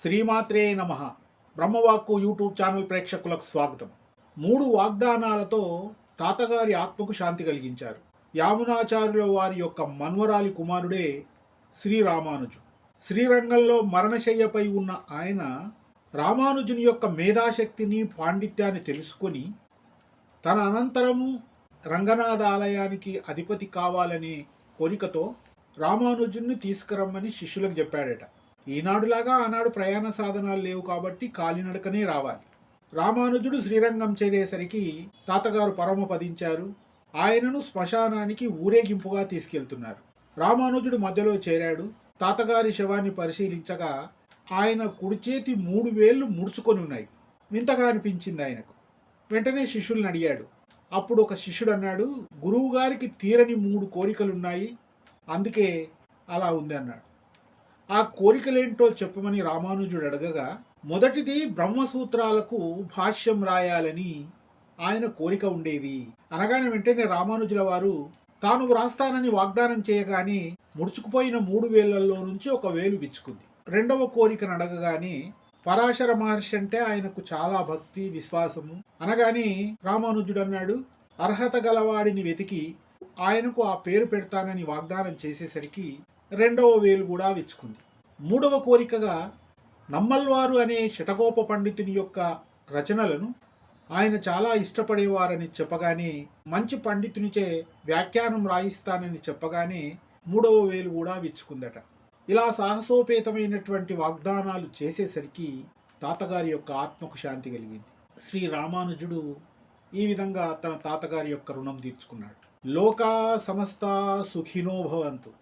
శ్రీమాత్రే నమః. బ్రహ్మవాక్కు YouTube channel ప్రేక్షకులకు స్వాగతం. 3 వాగ్దానాలతో తాతగారి ఆత్మకు శాంతి కలిగించారు. యామునాచార్యుల వారి యొక్క మన్వరాలి కుమారుడే శ్రీరామానుజు. శ్రీరంగంలో మరణశయ్యపై ఉన్న ఆయన రామానుజుని యొక్క మేధాశక్తిని, పాండిత్యాన్ని తెలుసుకొని తన అనంతరము రంగనాథ ఆలయానికి అధిపతి కావాలనే కోరికతో రామానుజుని తీసుకురమ్మని శిష్యులకు చెప్పాడట. ఈనాడులాగా ఆనాడు ప్రయాణ సాధనాలు లేవు కాబట్టి కాలినడకనే రావాలి. రామానుజుడు శ్రీరంగం చేరేసరికి తాతగారు పరమపదించారు. ఆయనను శ్మశానానికి ఊరేగింపుగా తీసుకెళ్తున్నారు. రామానుజుడు మధ్యలో చేరాడు. తాతగారి శవాన్ని పరిశీలించగా ఆయన కుడి చేతి 3 వేళ్లు ముడుచుకొని ఉన్నాయి. వింతగా అనిపించింది ఆయనకు. వెంటనే శిష్యుల్ని అడిగాడు. అప్పుడు ఒక శిష్యుడు అన్నాడు, గురువు గారికి తీరని 3 కోరికలున్నాయి, అందుకే అలా ఉంది అన్నాడు. ఆ కోరికలేంటో చెప్పమని రామానుజుడు అడగగా, మొదటిది బ్రహ్మసూత్రాలకు భాష్యం రాయాలని ఆయన కోరిక ఉండేది. అనగానే వెంటనే రామానుజుల వారు తాను వ్రాస్తానని వాగ్దానం చేయగానే ముడుచుకుపోయిన 3 వేళ్లలో నుంచి 1 వేలు విచ్చుకుంది. రెండవ కోరికను అడగగానే పరాశర మహర్షి అంటే ఆయనకు చాలా భక్తి, విశ్వాసము. అనగానే రామానుజుడు అన్నాడు, అర్హత గలవాడిని వెతికి ఆయనకు ఆ పేరు పెడతానని వాగ్దానం చేసేసరికి 2వ వేలు కూడా విచ్చుకుంది. 3వ కోరికగా నమ్మల్వారు అనే శటగోప పండితుని యొక్క రచనలను ఆయన చాలా ఇష్టపడేవారని చెప్పగానే, మంచి పండితునిచే వ్యాఖ్యానం రాయిస్తానని చెప్పగానే 3వ వేలు కూడా విచ్చుకుందట. ఇలా సాహసోపేతమైనటువంటి వాగ్దానాలు చేసేసరికి తాతగారి యొక్క ఆత్మకు శాంతి కలిగింది. శ్రీ రామానుజుడు ఈ విధంగా తన తాతగారి యొక్క రుణం తీర్చుకున్నాడు. లోకా సమస్త సుఖినో భవంతు.